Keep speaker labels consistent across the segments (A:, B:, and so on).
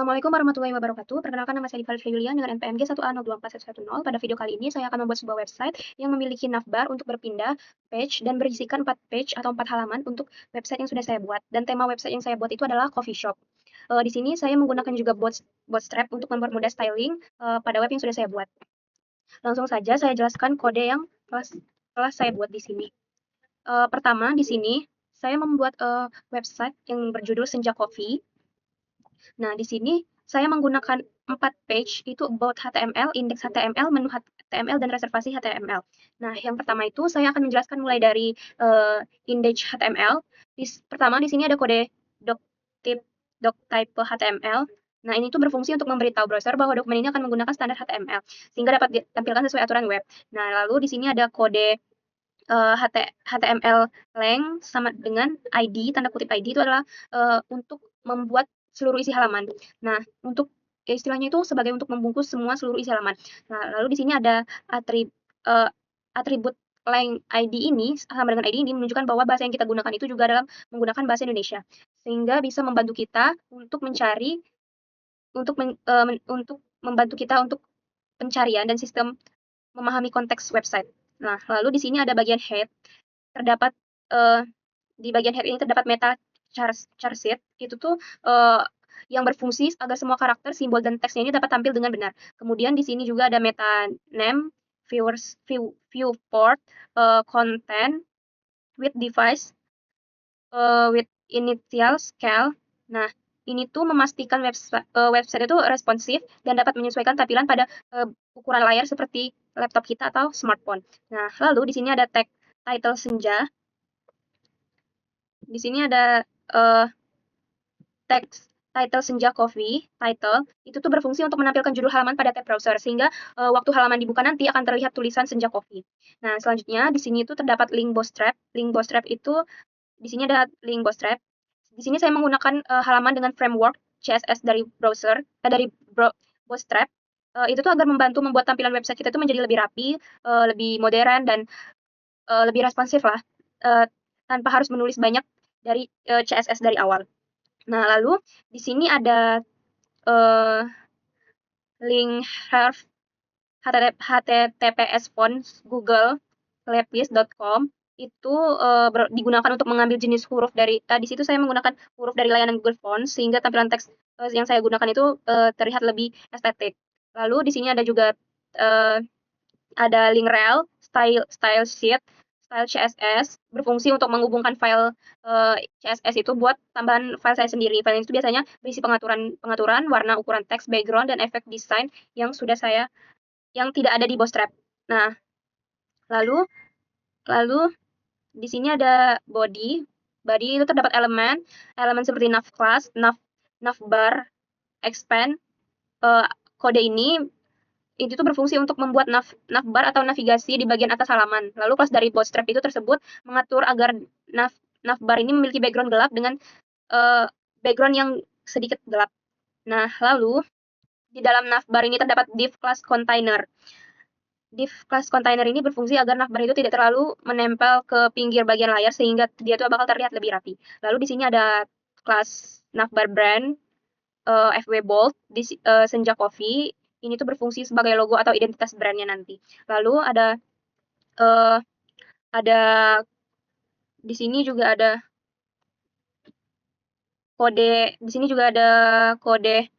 A: Assalamualaikum warahmatullahi wabarakatuh. Perkenalkan nama saya Diva Yulian dengan NPMG 1A024110. Pada video kali ini saya akan membuat sebuah website yang memiliki navbar untuk berpindah page dan berisikan 4 page atau 4 halaman untuk website yang sudah saya buat. Dan tema website yang saya buat itu adalah coffee shop. Di sini saya menggunakan juga bootstrap untuk mempermudah styling pada web yang sudah saya buat. Langsung saja saya jelaskan kode yang telah saya buat di sini. Pertama di sini saya membuat website yang berjudul Senja Coffee. Nah, di sini saya menggunakan 4 page, itu about HTML, index HTML, menu HTML, dan reservasi HTML. Nah, yang pertama itu saya akan menjelaskan mulai dari index HTML. Pertama, di sini ada kode doctype HTML. Nah, ini tuh berfungsi untuk memberitahu browser bahwa dokumen ini akan menggunakan standar HTML, sehingga dapat ditampilkan sesuai aturan web. Nah, lalu di sini ada kode HTML length sama dengan ID, tanda kutip ID itu adalah untuk membuat seluruh isi halaman. Nah, untuk istilahnya itu sebagai untuk membungkus semua seluruh isi halaman. Nah, lalu di sini ada atribut length ID ini sama dengan ID ini menunjukkan bahwa bahasa yang kita gunakan itu juga dalam menggunakan bahasa Indonesia, sehingga bisa membantu kita untuk mencari untuk membantu kita untuk pencarian dan sistem memahami konteks website. Nah, lalu di sini ada bagian head. Terdapat di bagian head ini terdapat meta charset. Itu tuh yang berfungsi agar semua karakter, simbol, dan teksnya ini dapat tampil dengan benar. Kemudian di sini juga ada meta name, viewport, content, with device, with initial scale. Nah, ini tuh memastikan website itu responsif dan dapat menyesuaikan tampilan pada ukuran layar seperti laptop kita atau smartphone. Nah, lalu di sini ada tag title Senja. Di sini ada teks title Senja Coffee, title, itu tuh berfungsi untuk menampilkan judul halaman pada tab browser, sehingga waktu halaman dibuka nanti akan terlihat tulisan Senja Coffee. Nah, selanjutnya di sini tuh terdapat link bootstrap. Link bootstrap itu, di sini ada link bootstrap. Di sini saya menggunakan halaman dengan framework CSS dari browser, dari bootstrap. Itu tuh agar membantu membuat tampilan website kita itu menjadi lebih rapi, lebih modern, dan lebih responsif lah, tanpa harus menulis banyak dari CSS dari awal. Nah, lalu di sini ada link https google.com itu digunakan untuk mengambil jenis huruf dari di situ saya menggunakan huruf dari layanan Google Fonts sehingga tampilan teks yang saya gunakan itu terlihat lebih estetik. Lalu di sini ada juga ada link rel, style sheet, style CSS, berfungsi untuk menghubungkan file CSS itu buat tambahan file saya sendiri. File itu biasanya berisi pengaturan warna, ukuran teks, background, dan efek desain yang tidak ada di Bootstrap. Nah, lalu di sini ada body. Body itu terdapat elemen seperti nav class, navbar, expand. Kode ini itu tuh berfungsi untuk membuat navbar atau navigasi di bagian atas halaman. Lalu kelas dari bootstrap itu tersebut mengatur agar navbar ini memiliki background gelap dengan background yang sedikit gelap. Nah, lalu di dalam navbar ini terdapat div class container. Div class container ini berfungsi agar navbar itu tidak terlalu menempel ke pinggir bagian layar sehingga dia tuh bakal terlihat lebih rapi. Lalu di sini ada kelas navbar brand, FW Bold, Senja Coffee. Ini tuh berfungsi sebagai logo atau identitas brandnya nanti. Lalu ada di sini juga ada kode. Di sini juga ada kode.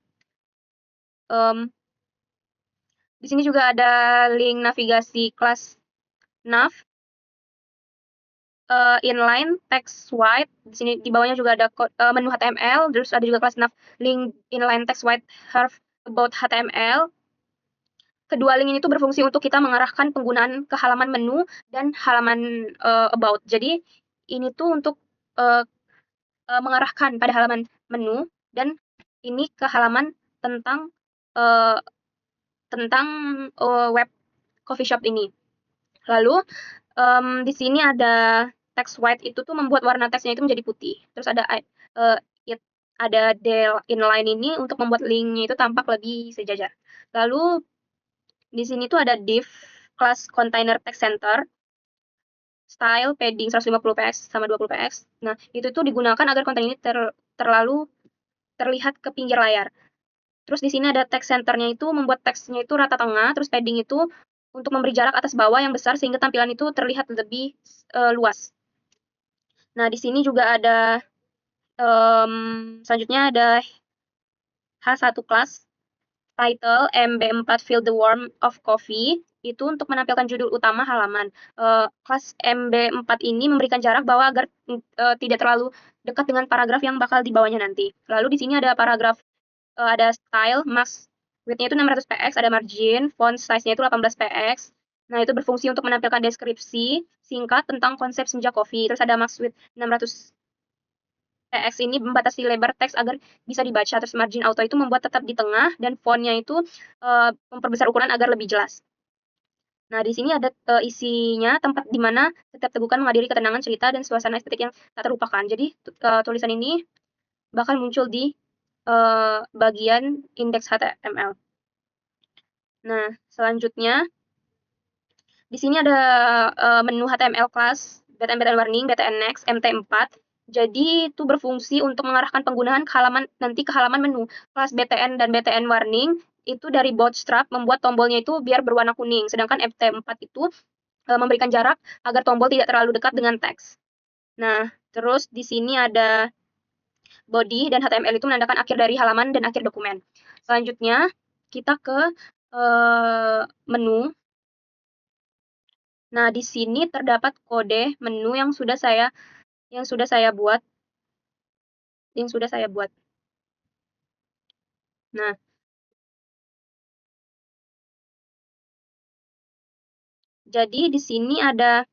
A: Di sini juga ada link navigasi kelas nav. Inline text white. Di sini di bawahnya juga ada menu HTML. Terus ada juga kelas nav link inline text white have about HTML. Kedua link ini tuh berfungsi untuk kita mengarahkan penggunaan ke halaman menu dan halaman about. Jadi ini tuh untuk mengarahkan pada halaman menu dan ini ke halaman tentang web coffee shop ini. Lalu di sini ada text white, itu tuh membuat warna teksnya itu menjadi putih. Terus ada del inline ini untuk membuat linknya itu tampak lebih sejajar. Lalu di sini tuh ada div class container text center, style, padding 150 px sama 20 px. Nah, itu tuh digunakan agar konten ini terlalu terlihat ke pinggir layar. Terus di sini ada text centernya itu membuat teksnya itu rata tengah, terus padding itu untuk memberi jarak atas bawah yang besar sehingga tampilan itu terlihat lebih luas. Nah, di sini juga ada selanjutnya ada H1 class title MB4 Feel the Warmth of Coffee itu untuk menampilkan judul utama halaman. Kelas MB4 ini memberikan jarak bawah agar tidak terlalu dekat dengan paragraf yang bakal dibawanya nanti. Lalu di sini ada paragraf, ada style, max width-nya itu 600 px, ada margin, font size-nya itu 18 px. Nah, itu berfungsi untuk menampilkan deskripsi singkat tentang konsep senja coffee. Terus ada max width 600 px ini membatasi lebar teks agar bisa dibaca. Terus margin auto itu membuat tetap di tengah dan fontnya itu memperbesar ukuran agar lebih jelas. Nah, di sini ada isinya tempat di mana setiap tegukan menghadiri ketenangan cerita dan suasana estetik yang tak terlupakan. Jadi tulisan ini bakal muncul di bagian indeks HTML. Nah, selanjutnya di sini ada menu HTML class, BTN warning, BTN next, MT4. Jadi itu berfungsi untuk mengarahkan penggunaan nanti ke halaman menu. Kelas BTN dan BTN warning itu dari Bootstrap membuat tombolnya itu biar berwarna kuning, sedangkan MT4 itu memberikan jarak agar tombol tidak terlalu dekat dengan teks. Nah, terus di sini ada body dan HTML itu menandakan akhir dari halaman dan akhir dokumen. Selanjutnya kita ke menu. Nah, di sini terdapat kode menu yang sudah saya buat. Nah, jadi di sini ada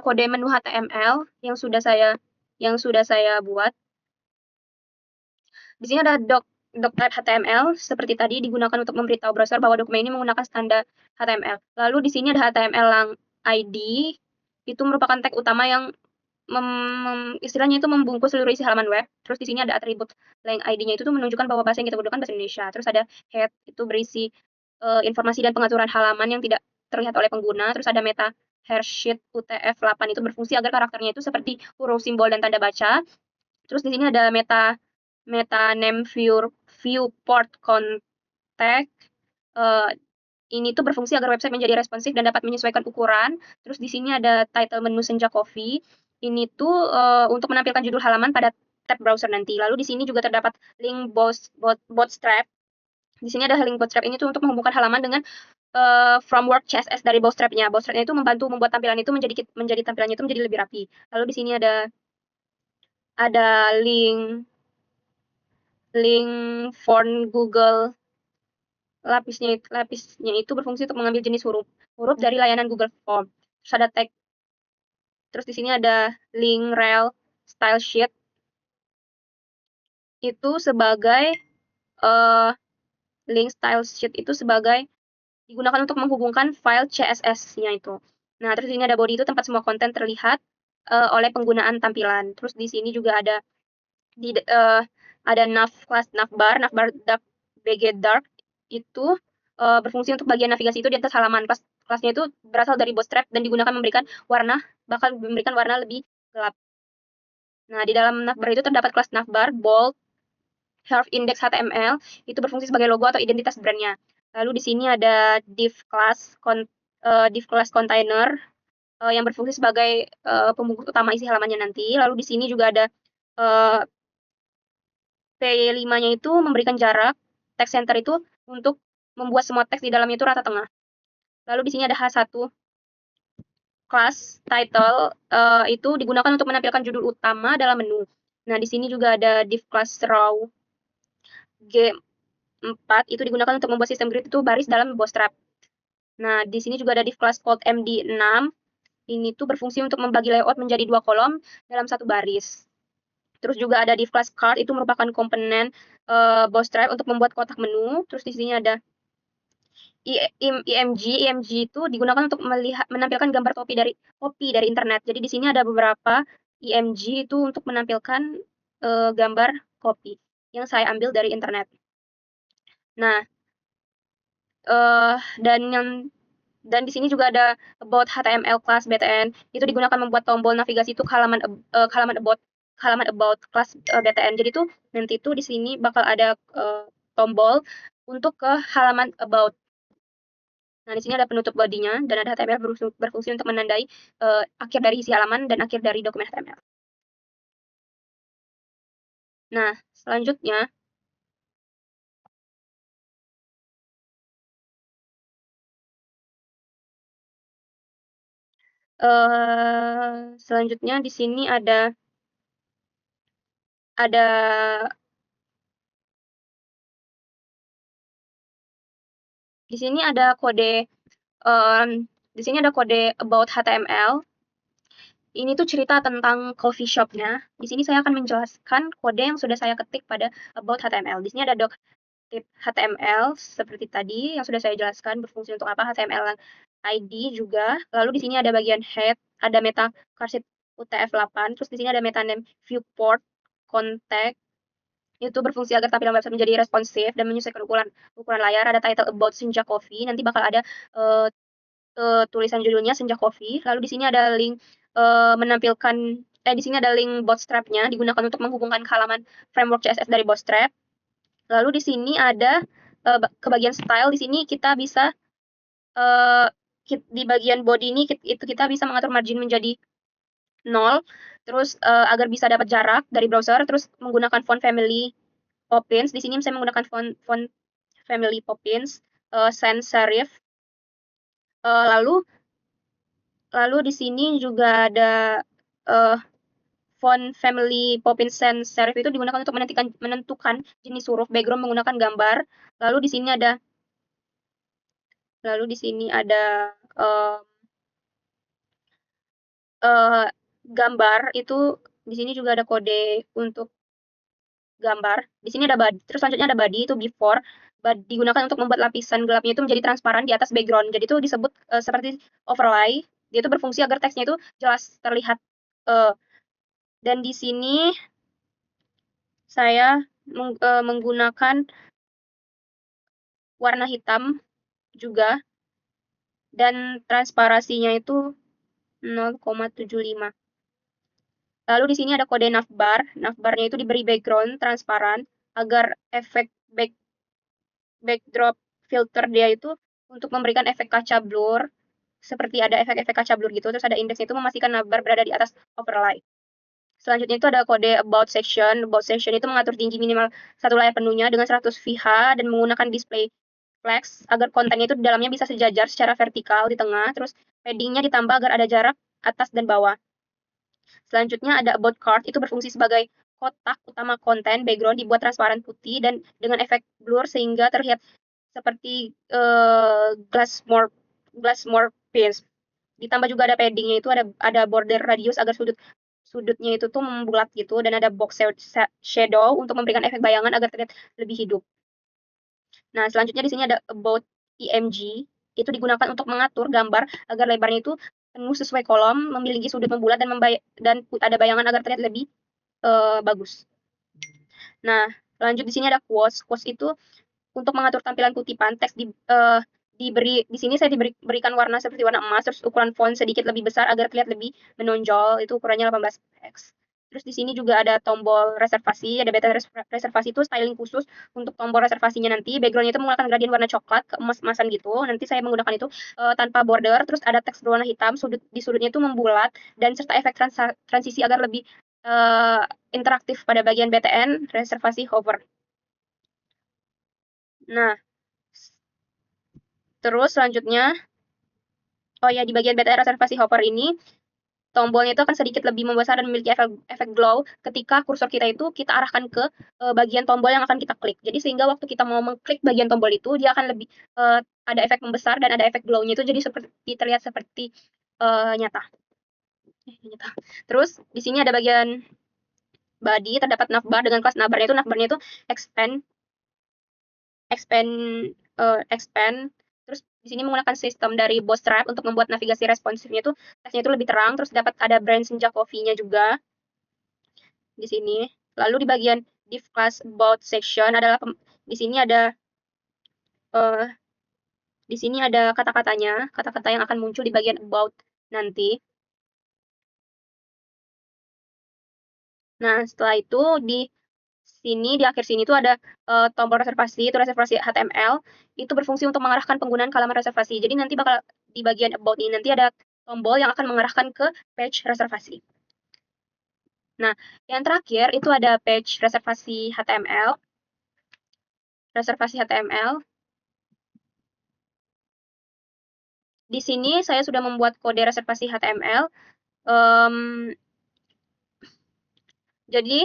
A: kode menu HTML yang sudah saya buat. Di sini ada doc.type HTML seperti tadi digunakan untuk memberitahu browser bahwa dokumen ini menggunakan standar HTML. Lalu di sini ada HTML lang ID, itu merupakan tag utama yang istilahnya itu membungkus seluruh isi halaman web. Terus di sini ada atribut lang ID-nya itu tuh menunjukkan bahwa bahasa yang kita gunakan bahasa Indonesia. Terus ada head itu berisi informasi dan pengaturan halaman yang tidak terlihat oleh pengguna. Terus ada meta hairsheet UTF-8 itu berfungsi agar karakternya itu seperti huruf, simbol, dan tanda baca. Terus di sini ada meta name viewport contact. Ini tuh berfungsi agar website menjadi responsif dan dapat menyesuaikan ukuran. Terus di sini ada title menu Senja Coffee. Ini tuh untuk menampilkan judul halaman pada tab browser nanti. Lalu di sini juga terdapat link Bootstrap. Di sini ada link Bootstrap ini tuh untuk menghubungkan halaman dengan framework CSS dari Bootstrap-nya. Bootstrap-nya itu membantu membuat tampilan itu menjadi tampilannya itu menjadi lebih rapi. Lalu di sini ada link font Google. Lapisnya itu berfungsi untuk mengambil jenis huruf dari layanan Google Form. Terus ada tag. Terus di sini ada link rel style sheet. Itu sebagai link style sheet itu sebagai digunakan untuk menghubungkan file CSS-nya itu. Nah, terus di sini ada body itu tempat semua konten terlihat oleh penggunaan tampilan. Terus di sini juga ada navbar dark BG dark itu berfungsi untuk bagian navigasi itu di atas halaman. Kelasnya itu berasal dari Bootstrap dan digunakan bakal memberikan warna lebih gelap. Nah, di dalam navbar itu terdapat kelas navbar, bold, href index HTML, itu berfungsi sebagai logo atau identitas brandnya. Lalu di sini ada div class container yang berfungsi sebagai pembungkus utama isi halamannya nanti. Lalu di sini juga ada P5-nya itu memberikan jarak text center itu untuk membuat semua teks di dalamnya itu rata tengah. Lalu di sini ada H1 class title itu digunakan untuk menampilkan judul utama dalam menu. Nah, di sini juga ada div class raw G4 itu digunakan untuk membuat sistem grid itu baris dalam Bootstrap. Nah, di sini juga ada div class called MD6. Ini tuh berfungsi untuk membagi layout menjadi 2 kolom dalam satu baris. Terus juga ada div class card, itu merupakan komponen Bootstrap untuk membuat kotak menu. Terus di sini ada IMG itu digunakan untuk menampilkan gambar kopi dari internet. Jadi di sini ada beberapa IMG itu untuk menampilkan gambar kopi yang saya ambil dari internet. Nah, dan yang Dan di sini juga ada about HTML class BTN. Itu digunakan membuat tombol navigasi itu ke halaman about class BTN. Jadi tuh nanti tuh di sini bakal ada tombol untuk ke halaman about. Nah, di sini ada penutup bodinya dan ada HTML berfungsi untuk menandai akhir dari isi halaman dan akhir dari dokumen HTML. Nah, selanjutnya selanjutnya di sini ada di sini ada kode di sini ada kode about HTML. Ini tuh cerita tentang coffee shopnya. Di sini saya akan menjelaskan kode yang sudah saya ketik pada about HTML. Di sini ada tip HTML seperti tadi yang sudah saya jelaskan berfungsi untuk apa, HTML ID juga. Lalu di sini ada bagian head, ada meta karsit UTF-8, terus di sini ada meta name viewport, contact, itu berfungsi agar tampilan website menjadi responsif dan menyesuaikan ukuran layar. Ada title about Senja Coffee, nanti bakal ada tulisan judulnya Senja Coffee. Lalu di sini ada link menampilkan di sini ada link bootstrap-nya digunakan untuk menghubungkan ke halaman framework CSS dari Bootstrap. Lalu di sini ada ke bagian style. Di sini kita bisa di bagian body ini itu kita bisa mengatur margin menjadi 0, terus agar bisa dapat jarak dari browser, terus menggunakan font family Poppins. Di sini saya menggunakan font family Poppins, sans serif. Lalu di sini juga ada font family Poppins sans serif itu digunakan untuk menentukan jenis huruf background menggunakan gambar. Lalu di sini ada uh, gambar itu di sini juga ada kode untuk gambar. Di sini ada body. Terus selanjutnya ada body itu before. Digunakan untuk membuat lapisan gelapnya itu menjadi transparan di atas background. Jadi itu disebut seperti overlay. Dia itu berfungsi agar teksnya itu jelas terlihat. Dan di sini saya menggunakan warna hitam juga dan transparasinya itu 0,75. Lalu di sini ada kode navbar. Navbarnya itu diberi background transparan agar efek backdrop filter dia itu untuk memberikan efek kaca blur. Seperti ada efek-efek kaca blur gitu. Terus ada indeksnya itu memastikan navbar berada di atas overlay. Selanjutnya itu ada kode about section. About section itu mengatur tinggi minimal satu layar penuhnya dengan 100 VH dan menggunakan display flex agar kontennya itu di dalamnya bisa sejajar secara vertikal di tengah. Terus paddingnya ditambah agar ada jarak atas dan bawah. Selanjutnya ada about card, itu berfungsi sebagai kotak utama konten, background dibuat transparan putih dan dengan efek blur sehingga terlihat seperti glass more pins. Ditambah juga ada paddingnya itu ada border radius agar sudutnya itu tuh membulat gitu dan ada box shadow untuk memberikan efek bayangan agar terlihat lebih hidup. Nah, selanjutnya di sini ada about EMG, itu digunakan untuk mengatur gambar agar lebarnya itu penuh sesuai kolom, memiliki sudut membulat dan ada bayangan agar terlihat lebih bagus. Nah, lanjut di sini ada quotes. Quotes itu untuk mengatur tampilan kutipan teks di sini saya diberikan warna seperti warna emas, terus ukuran font sedikit lebih besar agar terlihat lebih menonjol, itu ukurannya 18 px. Terus di sini juga ada tombol reservasi, ada beta reservasi itu styling khusus untuk tombol reservasinya nanti. Backgroundnya itu menggunakan gradien warna coklat ke emas-emasan gitu. Nanti saya menggunakan itu tanpa border, terus ada teks berwarna hitam, di sudutnya itu membulat, dan serta efek transisi agar lebih uh, interaktif pada bagian BTN reservasi hover. Nah, terus selanjutnya, oh ya, di bagian BTN reservasi hover ini, tombolnya itu akan sedikit lebih membesar dan memiliki efek glow ketika kursor kita itu kita arahkan ke bagian tombol yang akan kita klik. Jadi sehingga waktu kita mau mengklik bagian tombol itu, dia akan lebih ada efek membesar dan ada efek glow-nya itu jadi seperti terlihat seperti nyata. Terus di sini ada bagian body, terdapat navbar dengan kelas navbarnya itu expand. Terus di sini menggunakan sistem dari Bootstrap untuk membuat navigasi responsifnya itu teksnya itu lebih terang. Terus dapat ada brand Senja Coffee-nya juga di sini. Lalu di bagian div class about section adalah di sini ada Di sini ada kata-katanya, kata-kata yang akan muncul di bagian about nanti. Nah, setelah itu di sini, di akhir sini tuh ada tombol reservasi, itu reservasi HTML, itu berfungsi untuk mengarahkan penggunaan ke halaman reservasi. Jadi nanti bakal di bagian about ini nanti ada tombol yang akan mengarahkan ke page reservasi. Nah, yang terakhir itu ada page reservasi HTML. Reservasi HTML. Di sini saya sudah membuat kode reservasi HTML. Jadi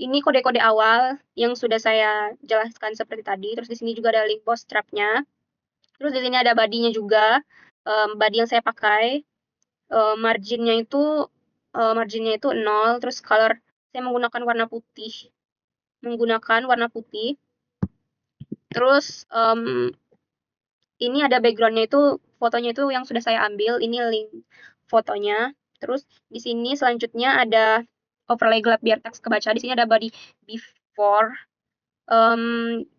A: ini kode-kode awal yang sudah saya jelaskan seperti tadi. Terus di sini juga ada link bootstrap-nya. Terus di sini ada body-nya juga. Body yang saya pakai. Marginnya itu 0. Terus color saya menggunakan warna putih. Terus ini ada backgroundnya itu fotonya itu yang sudah saya ambil. Ini link fotonya. Terus di sini selanjutnya ada overlay gelap biar teks kebaca. Di sini ada body before.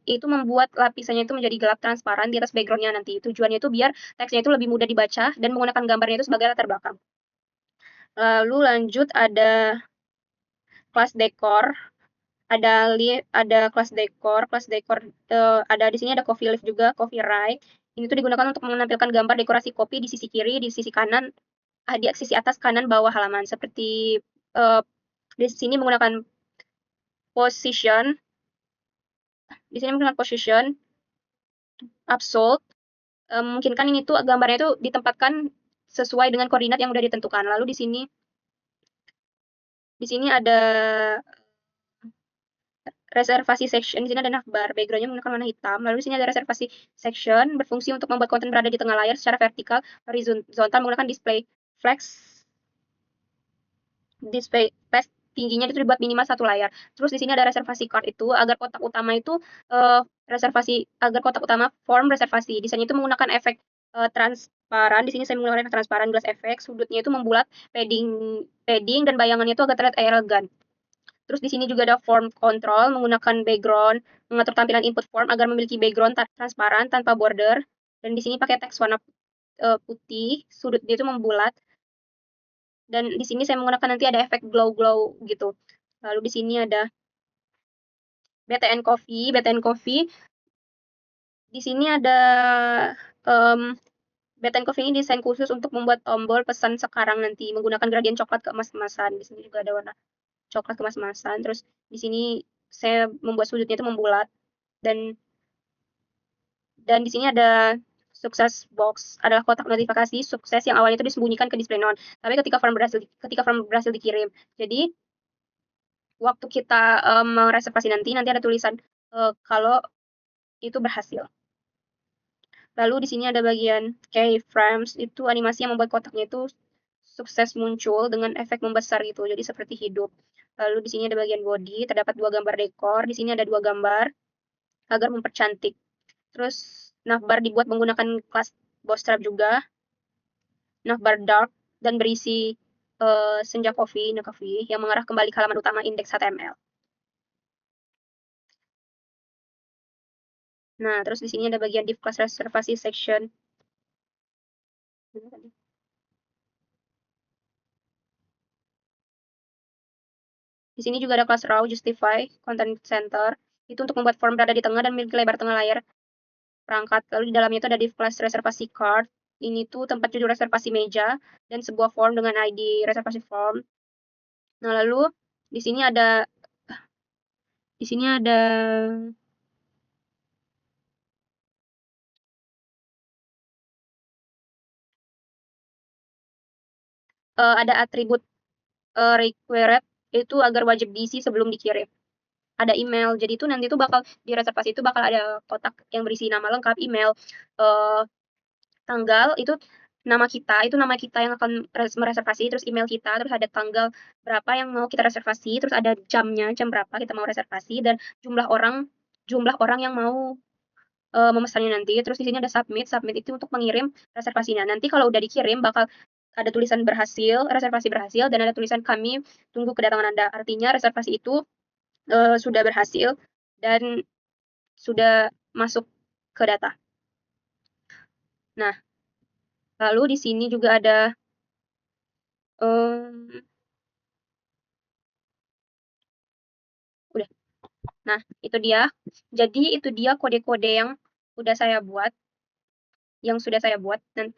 A: Itu membuat lapisannya itu menjadi gelap transparan di atas backgroundnya nanti. Tujuannya itu biar teksnya itu lebih mudah dibaca dan menggunakan gambarnya itu sebagai latar belakang. Lalu lanjut ada kelas dekor. Ada kelas dekor ada di sini ada coffee leaf juga, coffee right. Ini tuh digunakan untuk menampilkan gambar dekorasi kopi di sisi kiri, di sisi kanan, di sisi atas, kanan, bawah halaman. Seperti di sini menggunakan position. Di sini menggunakan position, absolute. Memungkinkan ini tuh gambarnya itu ditempatkan sesuai dengan koordinat yang sudah ditentukan. Lalu di sini ada reservasi section. Di sini ada navbar, backgroundnya menggunakan warna hitam. Lalu di sini ada reservasi section, berfungsi untuk membuat konten berada di tengah layar secara vertikal, horizontal, menggunakan display flex. Display flex tingginya itu dibuat minimal 1 layar. Terus di sini ada reservasi card itu agar kotak utama itu agar kotak utama form reservasi. Desainnya itu menggunakan efek transparan. Di sini saya menggunakan efek transparan, glass effect. Sudutnya itu membulat, padding dan bayangannya itu agak terlihat elegan. Terus di sini juga ada form control, menggunakan background, mengatur tampilan input form agar memiliki background transparan tanpa border. Dan di sini pakai teks warna putih, sudutnya itu membulat. Dan di sini saya menggunakan nanti ada efek glow-glow gitu. Lalu di sini ada BTN Coffee. Di sini ada BTN Coffee ini desain khusus untuk membuat tombol pesan sekarang nanti menggunakan gradien coklat keemas-emasan. Di sini juga ada warna coklat keemas-emasan. Terus di sini saya membuat sudutnya itu membulat dan di sini ada sukses box, adalah kotak notifikasi sukses yang awalnya itu disembunyikan ke display non. Tapi ketika form berhasil dikirim. Jadi waktu kita mereservasi nanti ada tulisan kalau itu berhasil. Lalu di sini ada bagian keyframes, itu animasi yang membuat kotaknya itu sukses muncul dengan efek membesar gitu, jadi seperti hidup. Lalu di sini ada bagian body, terdapat 2 gambar dekor, di sini ada 2 gambar agar mempercantik. Terus navbar dibuat menggunakan kelas bootstrap juga. Navbar dark dan berisi senja coffee yang mengarah kembali ke halaman utama indeks HTML. Nah, terus di sini ada bagian div class reservasi section. Di sini juga ada kelas raw, justify, content center. Itu untuk membuat form berada di tengah dan memiliki lebar tengah layar perangkat. Lalu di dalamnya itu ada div class reservasi card. Ini tuh tempat judul reservasi meja dan sebuah form dengan ID reservasi form. Nah, lalu di sini ada ada atribut required itu agar wajib diisi sebelum dikirim. Ada email, jadi itu nanti tuh bakal di reservasi itu bakal ada kotak yang berisi nama lengkap, email, tanggal, itu nama kita yang akan mereservasi, terus email kita, terus ada tanggal berapa yang mau kita reservasi, terus ada jamnya, jam berapa kita mau reservasi, dan jumlah orang yang mau memesannya nanti. Terus di sini ada submit itu untuk mengirim reservasinya. Nanti kalau udah dikirim bakal ada tulisan berhasil, reservasi berhasil, dan ada tulisan kami tunggu kedatangan Anda. Artinya reservasi itu sudah berhasil dan sudah masuk ke data. Nah, lalu di sini juga ada um, udah. Nah, itu dia. Jadi itu dia kode-kode yang udah saya buat, yang sudah saya buat. Dan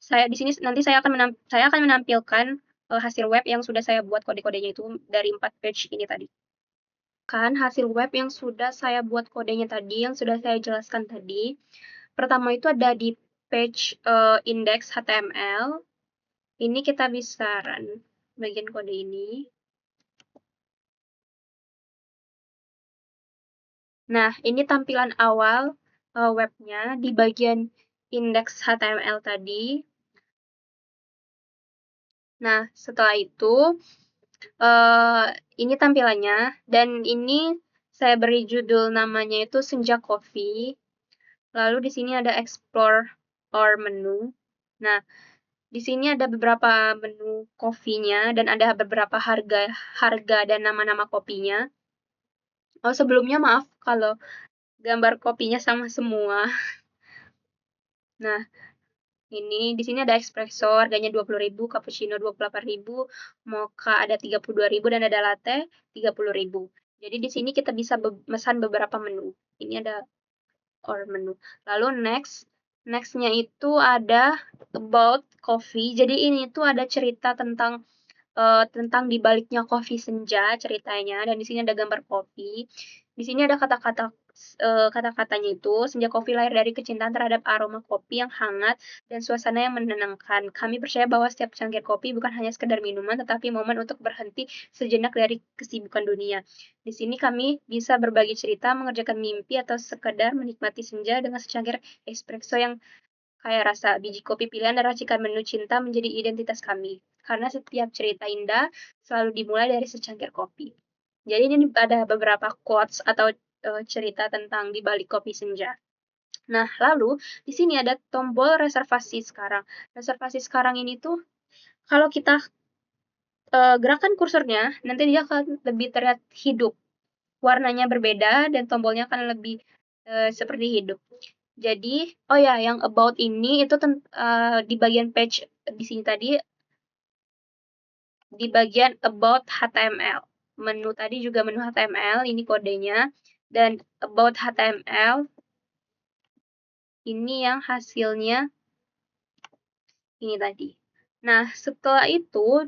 A: saya di sini nanti saya akan menampilkan hasil web yang sudah saya buat kode-kodenya itu dari 4 page ini tadi. Kan hasil web yang sudah saya buat kodenya tadi, yang sudah saya jelaskan tadi. Pertama itu ada di page index HTML. Ini kita bisa run bagian kode ini. Nah, ini tampilan awal webnya di bagian index HTML tadi. Nah, setelah itu ini tampilannya dan ini saya beri judul namanya itu Senja Coffee. Lalu di sini ada explore or menu. Nah, di sini ada beberapa menu kopinya dan ada beberapa harga dan nama-nama kopinya. Oh, sebelumnya maaf kalau gambar kopinya sama semua. Nah, ini di sini ada espresso harganya 20.000, cappuccino 28.000, mocha ada 32.000 dan ada latte 30.000. Jadi di sini kita bisa memesan beberapa menu. Ini ada or menu. Lalu nextnya itu ada about coffee. Jadi ini tuh ada cerita tentang dibaliknya kopi senja ceritanya, dan di sini ada gambar kopi. Di sini ada kata-katanya itu, senja kopi lahir dari kecintaan terhadap aroma kopi yang hangat dan suasana yang menenangkan. Kami percaya bahwa setiap cangkir kopi bukan hanya sekedar minuman, tetapi momen untuk berhenti sejenak dari kesibukan dunia. Di sini kami bisa berbagi cerita, mengerjakan mimpi, atau sekedar menikmati senja dengan secangkir espresso yang kayak rasa biji kopi pilihan dan racikan menu cinta menjadi identitas kami. Karena setiap cerita indah selalu dimulai dari secangkir kopi. Jadi ini ada beberapa quotes atau cerita tentang di balik kopi senja. Nah, lalu di sini ada tombol reservasi sekarang. Reservasi sekarang ini tuh kalau kita gerakan kursornya, nanti dia akan lebih terlihat hidup. Warnanya berbeda dan tombolnya akan lebih seperti hidup. Jadi, oh ya, yang about ini itu di bagian page di sini tadi, di bagian about HTML. Menu tadi juga menu HTML, ini kodenya. Dan about HTML, ini yang hasilnya ini tadi. Nah, setelah itu,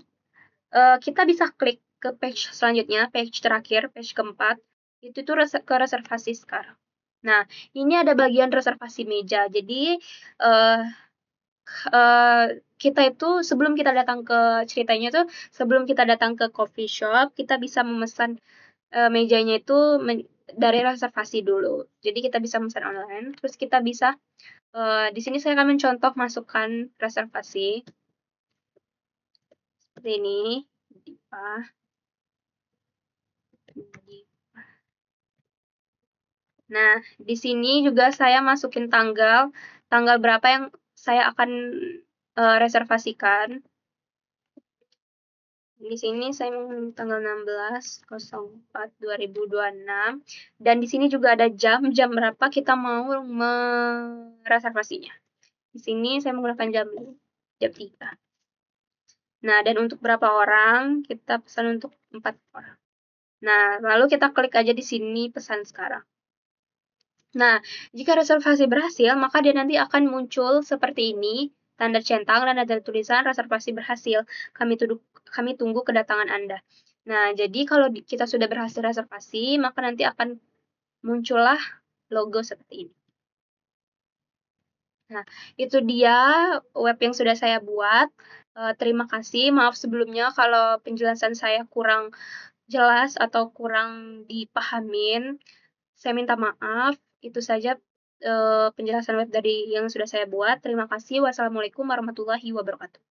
A: kita bisa klik ke page selanjutnya, page terakhir, page keempat. Itu tuh ke reservasi sekarang. Nah, ini ada bagian reservasi meja. Jadi, uh, kita itu sebelum kita datang ke ceritanya tuh sebelum kita datang ke coffee shop kita bisa memesan mejanya itu dari reservasi dulu. Jadi kita bisa memesan online, terus kita bisa di sini saya akan mencontoh masukkan reservasi seperti ini. Nah, di sini juga saya masukin tanggal berapa yang saya akan reservasikan. Di sini saya tanggal 16/04/2026 dan di sini juga ada jam berapa kita mau mereservasinya. Di sini saya menggunakan jam 3. Nah, dan untuk berapa orang? Kita pesan untuk 4 orang. Nah, lalu kita klik aja di sini pesan sekarang. Nah, jika reservasi berhasil, maka dia nanti akan muncul seperti ini, tanda centang dan ada tulisan reservasi berhasil. Kami tunggu kedatangan Anda. Nah, jadi kalau kita sudah berhasil reservasi, maka nanti akan muncullah logo seperti ini. Nah, itu dia web yang sudah saya buat. Terima kasih. Maaf sebelumnya kalau penjelasan saya kurang jelas atau kurang dipahamin. Saya minta maaf. Itu saja penjelasan web dari yang sudah saya buat. Terima kasih. Wassalamualaikum warahmatullahi wabarakatuh.